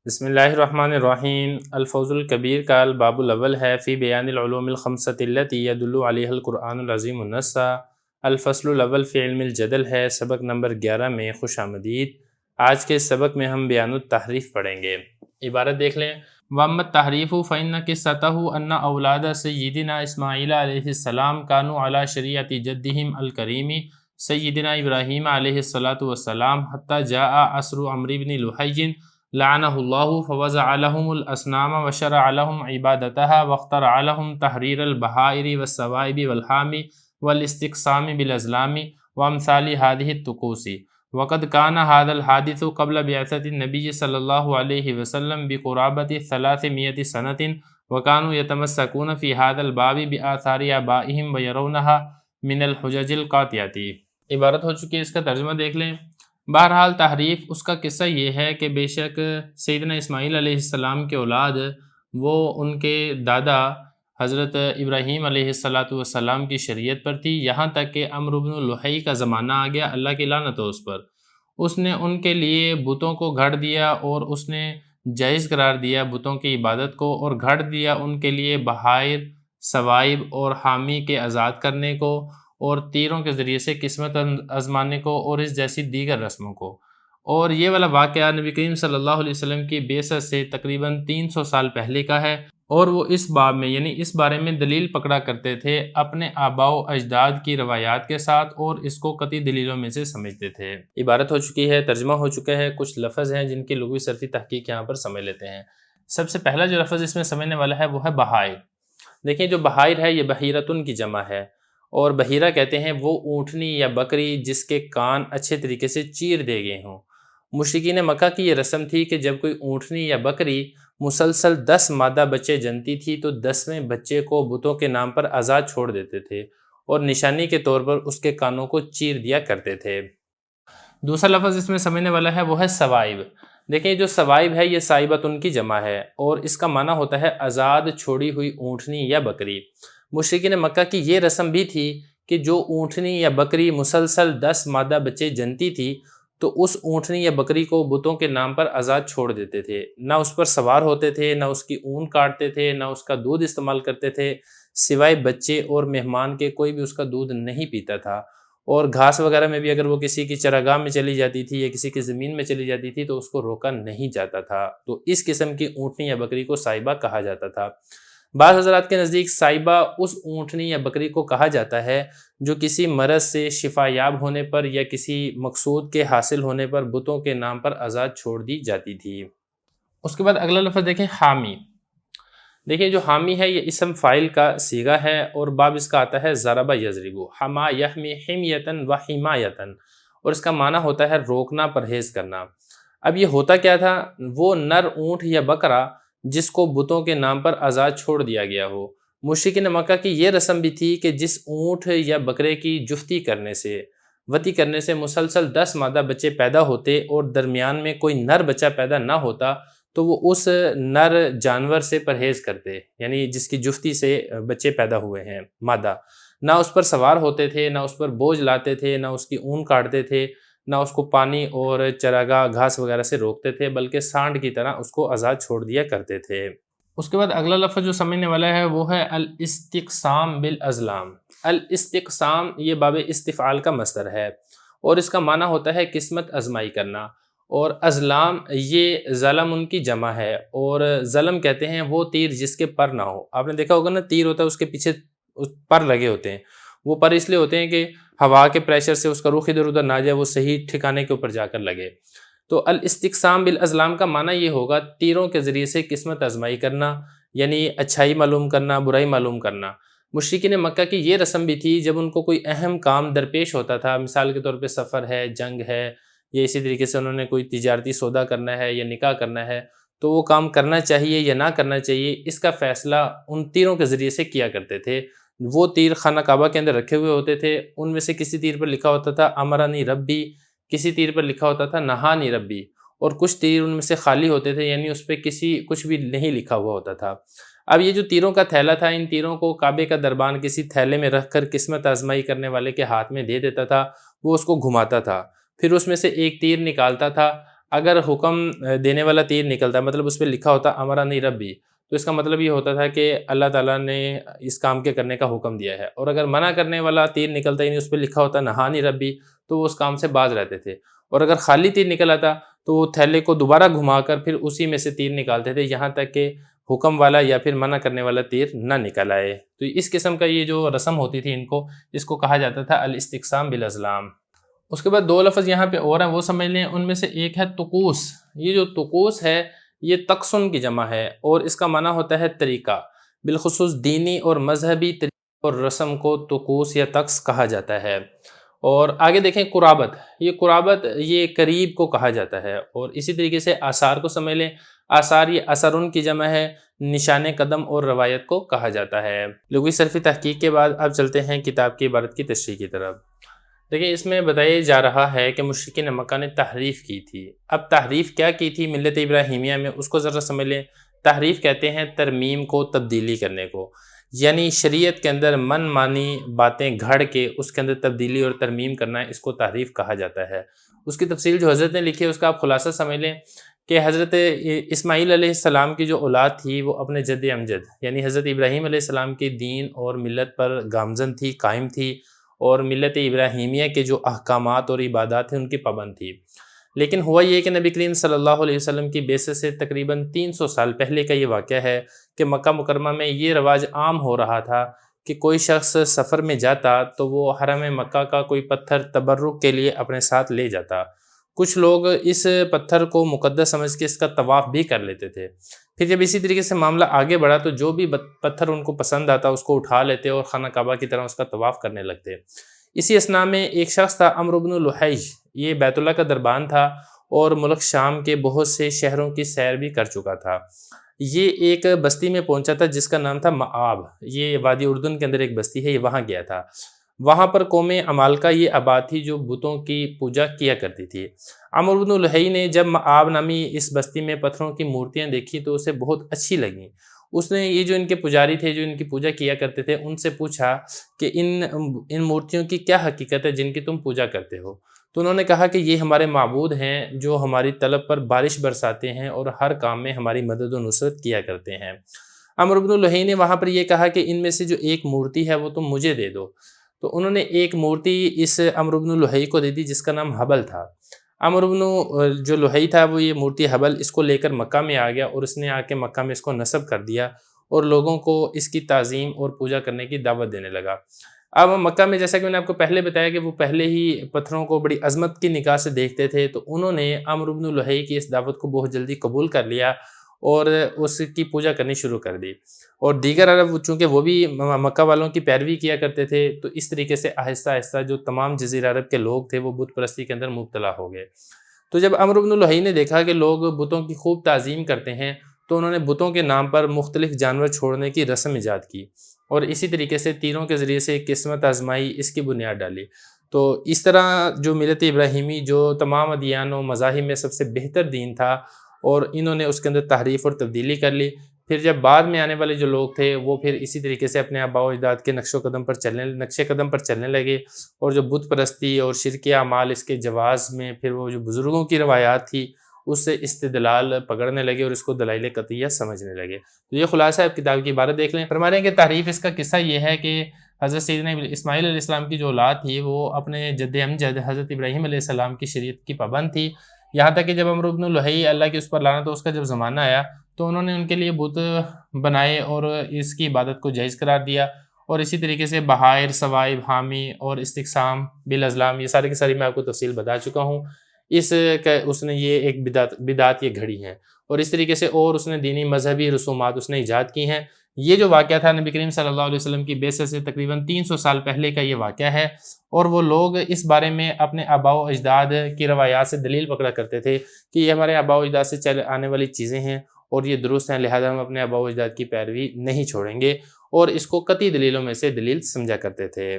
بسم اللہ الرحمن الرحیم۔ الفوز الکبیر کا الباب الاول ہے فی بیان العلوم الخمسۃ التی یدل علیہا القرآن العظیم النص۔ الفصل الاول فی علم الجدل ہے، سبق نمبر 11 میں خوش آمدید۔ آج کے سبق میں ہم بیان التحریف پڑھیں گے۔ عبارت دیکھ لیں۔ وَأَمَّا التَّحْرِيفُ فَإِنَّ قِصَّتَهُ أَنَّ أَوْلَادَ سَيِّدِنَا إِسْمَاعِيلَ علیہ السلام كانوا عَلَى شَرِيعَةِ جَدِّهِمْ الْكَرِيمِ سَيِّدِنَا إِبْرَاهِيمَ علیہ الصَّلَاةُ وَالسَّلَامُ حَتَّى جَاءَ عَصْرُ عَمْرِو بْنِ لُحَيٍّ لعنه الله فوضع لهم الأصنام وشرع لهم عبادتها واخترع لهم تحرير البحائر والسوائب والحام والاستقسام بالأزلام وأمثال هذه الطقوس. وقد كان هذا الحادث قبل بعثة النبي صلى الله عليه وسلم بقرابة 300 سنة، وكانوا يتمسكون في هذا الباب بآثار آبائهم ويرونها من الحجج القاطعة۔ عبارت ہو چکی ہے، اس کا ترجمہ دیکھ لیں۔ بہرحال تحریف اس کا قصہ یہ ہے کہ بے شک سیدنا اسماعیل علیہ السلام کے اولاد وہ ان کے دادا حضرت ابراہیم علیہ السلام کی شریعت پر تھی، یہاں تک کہ عمرو بن لحی کا زمانہ آ گیا، اللہ کی لعنت ہو اس پر۔ اس نے ان کے لیے بتوں کو گھڑ دیا اور اس نے جائز قرار دیا بتوں کی عبادت کو، اور گھڑ دیا ان کے لیے بحائر، سوائب اور حامی کے آزاد کرنے کو، اور تیروں کے ذریعے سے قسمت آزمانے کو، اور اس جیسی دیگر رسموں کو۔ اور یہ والا واقعہ نبی کریم صلی اللہ علیہ وسلم کی بعثت سے تقریباً 300 سال پہلے کا ہے، اور وہ اس باب میں یعنی اس بارے میں دلیل پکڑا کرتے تھے اپنے آباء و اجداد کی روایات کے ساتھ، اور اس کو قطعی دلیلوں میں سے سمجھتے تھے۔ عبارت ہو چکی ہے، ترجمہ ہو چکا ہے، کچھ لفظ ہیں جن کی لغوی صرفی تحقیق یہاں پر سمجھ لیتے ہیں۔ سب سے پہلا جو لفظ اس میں سمجھنے والا ہے وہ ہے بحائر۔ دیکھیں، جو بحائر ہے یہ بحیرتن کی جمع ہے، اور بحیرہ کہتے ہیں وہ اونٹنی یا بکری جس کے کان اچھے طریقے سے چیر دے گئے ہوں۔ مشرکین مکہ کی یہ رسم تھی کہ جب کوئی اونٹنی یا بکری مسلسل 10 مادہ بچے جنتی تھی تو 10ویں بچے کو بتوں کے نام پر آزاد چھوڑ دیتے تھے، اور نشانی کے طور پر اس کے کانوں کو چیر دیا کرتے تھے۔ دوسرا لفظ اس میں سمجھنے والا ہے وہ ہے سوائب۔ دیکھیں، جو سوائب ہے یہ سائبتن کی جمع ہے، اور اس کا معنی ہوتا ہے آزاد چھوڑی ہوئی اونٹنی یا بکری۔ مشرکین مکہ کی یہ رسم بھی تھی کہ جو اونٹنی یا بکری مسلسل 10 مادہ بچے جنتی تھی تو اس اونٹنی یا بکری کو بتوں کے نام پر آزاد چھوڑ دیتے تھے، نہ اس پر سوار ہوتے تھے، نہ اس کی اون کاٹتے تھے، نہ اس کا دودھ استعمال کرتے تھے، سوائے بچے اور مہمان کے کوئی بھی اس کا دودھ نہیں پیتا تھا۔ اور گھاس وغیرہ میں بھی اگر وہ کسی کی چراگاہ میں چلی جاتی تھی یا کسی کی زمین میں چلی جاتی تھی تو اس کو روکا نہیں جاتا تھا، تو اس قسم کی اونٹنی یا بکری کو سائبہ کہا جاتا تھا۔ بعض حضرات کے نزدیک سائبہ اس اونٹنی یا بکری کو کہا جاتا ہے جو کسی مرض سے شفا یاب ہونے پر یا کسی مقصود کے حاصل ہونے پر بتوں کے نام پر آزاد چھوڑ دی جاتی تھی۔ اس کے بعد اگلا لفظ دیکھیں، حامی۔ دیکھیں، جو حامی ہے یہ اسم فاعل کا صیغہ ہے، اور باب اس کا آتا ہے ضرب یضرب، حما یحمی حمیۃ و حمایۃ، اور اس کا معنی ہوتا ہے روکنا، پرہیز کرنا۔ اب یہ ہوتا کیا تھا؟ وہ نر اونٹ یا بکرا جس کو بتوں کے نام پر آزاد چھوڑ دیا گیا ہو۔ مشرکین مکہ کی یہ رسم بھی تھی کہ جس اونٹ یا بکرے کی جفتی کرنے سے، وطی کرنے سے مسلسل 10 مادہ بچے پیدا ہوتے اور درمیان میں کوئی نر بچہ پیدا نہ ہوتا تو وہ اس نر جانور سے پرہیز کرتے، یعنی جس کی جفتی سے بچے پیدا ہوئے ہیں مادہ، نہ اس پر سوار ہوتے تھے، نہ اس پر بوجھ لاتے تھے، نہ اس کی اون کاٹتے تھے، نہ اس کو پانی اور چراگاہ گھاس وغیرہ سے روکتے تھے، بلکہ سانڈ کی طرح اس کو آزاد چھوڑ دیا کرتے تھے۔ اس کے بعد اگلا لفظ جو سمجھنے والا ہے وہ ہے الاستقسام بالازلام۔ الاستقسام یہ باب استفعال کا مصدر ہے، اور اس کا معنی ہوتا ہے قسمت آزمائی کرنا، اور ازلام یہ ظلم ان کی جمع ہے، اور ظلم کہتے ہیں وہ تیر جس کے پر نہ ہو۔ آپ نے دیکھا ہوگا نا، تیر ہوتا ہے اس کے پیچھے پر لگے ہوتے ہیں، وہ پر اس لیے ہوتے ہیں کہ ہوا کے پریشر سے اس کا رخ ادھر ادھر نہ جائے، وہ صحیح ٹھکانے کے اوپر جا کر لگے۔ تو الاستقسام بالازلام کا معنی یہ ہوگا تیروں کے ذریعے سے قسمت آزمائی کرنا، یعنی اچھائی معلوم کرنا، برائی معلوم کرنا۔ مشرکین مکہ کی یہ رسم بھی تھی جب ان کو کوئی اہم کام درپیش ہوتا تھا، مثال کے طور پہ سفر ہے، جنگ ہے، یا اسی طریقے سے انہوں نے کوئی تجارتی سودا کرنا ہے یا نکاح کرنا ہے، تو وہ کام کرنا چاہیے یا نہ کرنا چاہیے اس کا فیصلہ ان تیروں کے ذریعے سے کیا کرتے تھے۔ وہ تیر خانہ کعبہ کے اندر رکھے ہوئے ہوتے تھے، ان میں سے کسی تیر پر لکھا ہوتا تھا امرانی ربی، کسی تیر پر لکھا ہوتا تھا نہانی ربی، اور کچھ تیر ان میں سے خالی ہوتے تھے، یعنی اس پہ کچھ بھی نہیں لکھا ہوا ہوتا تھا۔ اب یہ جو تیروں کا تھیلا تھا، ان تیروں کو کعبے کا دربان کسی تھیلے میں رکھ کر قسمت آزمائی کرنے والے کے ہاتھ میں دے دیتا تھا، وہ اس کو گھماتا تھا، پھر اس میں سے ایک تیر نکالتا تھا، اگر حکم دینے والا تیر نکلتا مطلب اس پہ لکھا ہوتا امرانی ربی، تو اس کا مطلب یہ ہوتا تھا کہ اللہ تعالیٰ نے اس کام کے کرنے کا حکم دیا ہے، اور اگر منع کرنے والا تیر نکلتا یعنی اس پہ لکھا ہوتا نہانی ربی، تو وہ اس کام سے باز رہتے تھے، اور اگر خالی تیر نکل آتا تو وہ تھیلے کو دوبارہ گھما کر پھر اسی میں سے تیر نکالتے تھے یہاں تک کہ حکم والا یا پھر منع کرنے والا تیر نہ نکل آئے۔ تو اس قسم کا یہ جو رسم ہوتی تھی اس کو کہا جاتا تھا الاستقسام بالازلام۔ اس کے بعد دو لفظ یہاں پہ اور ہیں وہ سمجھ لیں، ان میں سے ایک ہے طقوس۔ یہ جو طقوس ہے یہ تقسن کی جمع ہے اور اس کا معنی ہوتا ہے طریقہ، بالخصوص دینی اور مذہبی طریقہ اور رسم کو طقوس یا طقس کہا جاتا ہے۔ اور آگے دیکھیں قرابت، یہ قریب کو کہا جاتا ہے، اور اسی طریقے سے آثار کو سمجھ لیں، آثار یہ اثرن کی جمع ہے، نشان قدم اور روایت کو کہا جاتا ہے۔ لغوی صرفی تحقیق کے بعد اب چلتے ہیں کتاب کی عبارت کی تشریح کی طرف۔ دیکھیں اس میں بتایا جا رہا ہے کہ مشرکین مکہ نے تحریف کی تھی۔ اب تحریف کیا کی تھی ملت ابراہیمیہ میں، اس کو ذرا سمجھ لیں۔ تحریف کہتے ہیں ترمیم کو، تبدیلی کرنے کو، یعنی شریعت کے اندر من مانی باتیں گھڑ کے اس کے اندر تبدیلی اور ترمیم کرنا ہے، اس کو تحریف کہا جاتا ہے۔ اس کی تفصیل جو حضرت نے لکھی ہے اس کا آپ خلاصہ سمجھ لیں کہ حضرت اسماعیل علیہ السلام کی جو اولاد تھی وہ اپنے جد امجد یعنی حضرت ابراہیم علیہ السلام کے دین اور ملت پر گامزن تھی، قائم تھی، اور ملت ابراہیمیہ کے جو احکامات اور عبادات ہیں ان کی پابند تھی۔ لیکن ہوا یہ کہ نبی کریم صلی اللہ علیہ وسلم کی بعثت سے تقریباً 300 سال پہلے کا یہ واقعہ ہے کہ مکہ مکرمہ میں یہ رواج عام ہو رہا تھا کہ کوئی شخص سفر میں جاتا تو وہ حرم مکہ کا کوئی پتھر تبرک کے لیے اپنے ساتھ لے جاتا۔ کچھ لوگ اس پتھر کو مقدس سمجھ کے اس کا طواف بھی کر لیتے تھے۔ پھر جب اسی طریقے سے معاملہ آگے بڑھا تو جو بھی پتھر ان کو پسند آتا اس کو اٹھا لیتے اور خانہ کعبہ کی طرح اس کا طواف کرنے لگتے۔ اسی اثناء میں ایک شخص تھا عمرو بن لحیج، یہ بیت اللہ کا دربان تھا اور ملک شام کے بہت سے شہروں کی سیر بھی کر چکا تھا۔ یہ ایک بستی میں پہنچا تھا جس کا نام تھا مآب، یہ وادی اردن کے اندر ایک بستی ہے، یہ وہاں گیا تھا۔ وہاں پر قوم عمالقہ یہ آباد تھی جو بتوں کی پوجا کیا کرتی تھی۔ عمرو بن لحیج نے جب مآب نامی اس بستی میں پتھروں کی مورتیاں دیکھی تو اسے بہت اچھی لگیں۔ اس نے یہ جو ان کے پجاری تھے جو ان کی پوجا کیا کرتے تھے ان سے پوچھا کہ ان مورتیوں کی کیا حقیقت ہے جن کی تم پوجا کرتے ہو؟ تو انہوں نے کہا کہ یہ ہمارے معبود ہیں جو ہماری طلب پر بارش برساتے ہیں اور ہر کام میں ہماری مدد و نصرت کیا کرتے ہیں۔ عمرو بن لحیج نے وہاں پر یہ کہا کہ ان میں سے جو ایک مورتی ہے وہ تم مجھے دے دو۔ تو انہوں نے ایک مورتی اس عمرو بن لحیج کو دے دی جس کا نام حبل تھا۔ عمرو بن جو لحیج تھا وہ یہ مورتی حبل اس کو لے کر مکہ میں آ گیا اور اس نے آ کے مکہ میں اس کو نصب کر دیا اور لوگوں کو اس کی تعظیم اور پوجا کرنے کی دعوت دینے لگا۔ اب مکہ میں جیسا کہ میں نے آپ کو پہلے بتایا کہ وہ پہلے ہی پتھروں کو بڑی عظمت کی نگاہ سے دیکھتے تھے، تو انہوں نے عمرو بن لحیج کی اس دعوت کو بہت جلدی قبول کر لیا اور اس کی پوجا کرنی شروع کر دی۔ اور دیگر عرب چونکہ وہ بھی مکہ والوں کی پیروی کیا کرتے تھے تو اس طریقے سے آہستہ آہستہ جو تمام جزیرہ عرب کے لوگ تھے وہ بت پرستی کے اندر مبتلا ہو گئے۔ تو جب عمرو بن لحیج نے دیکھا کہ لوگ بتوں کی خوب تعظیم کرتے ہیں تو انہوں نے بتوں کے نام پر مختلف جانور چھوڑنے کی رسم ایجاد کی اور اسی طریقے سے تیروں کے ذریعے سے قسمت آزمائی، اس کی بنیاد ڈالی۔ تو اس طرح جو ملت ابراہیمی جو تمام ادیان و مذاہب میں سب سے بہتر دین تھا اور انہوں نے اس کے اندر تحریف اور تبدیلی کر لی۔ پھر جب بعد میں آنے والے جو لوگ تھے وہ پھر اسی طریقے سے اپنے آباء و اجداد کے نقشے قدم پر چلنے لگے اور جو بت پرستی اور شرک اعمال اس کے جواز میں پھر وہ جو بزرگوں کی روایات تھی اس سے استدلال پکڑنے لگے اور اس کو دلائل قطعیہ سمجھنے لگے۔ تو یہ خلاصہ ہے، اب کتاب کی عبارت دیکھ لیں۔ فرما رہے ہیں کہ تحریف اس کا قصہ یہ ہے کہ حضرت سیدنا اسماعیل علیہ السلام کی جو اولاد تھی وہ اپنے جد امجد حضرت ابراہیم علیہ السلام کی شریعت کی پابند تھی، یہاں تک کہ جب عمرو بن لحیج اللہ کی اس پر لعنت اس کا جب زمانہ آیا تو انہوں نے ان کے لیے بت بنائے اور اس کی عبادت کو جائز قرار دیا، اور اسی طریقے سے بحائر، ثوائب، حامی اور استقسام بالازلام، یہ ساری کی ساری میں آپ کو تفصیل بتا چکا ہوں۔ اس نے یہ ایک بدعت یہ گھڑی ہیں، اور اس طریقے سے اور اس نے دینی مذہبی رسومات اس نے ایجاد کی ہیں۔ یہ جو واقعہ تھا نبی کریم صلی اللہ علیہ وسلم کی بعثت سے تقریباً 300 سال پہلے کا یہ واقعہ ہے، اور وہ لوگ اس بارے میں اپنے آباء و اجداد کی روایات سے دلیل پکڑا کرتے تھے کہ یہ ہمارے آباء و اجداد سے چلے آنے والی چیزیں ہیں اور یہ درست ہیں، لہذا ہم اپنے آباء و اجداد کی پیروی نہیں چھوڑیں گے، اور اس کو قطعی دلیلوں میں سے دلیل سمجھا کرتے تھے۔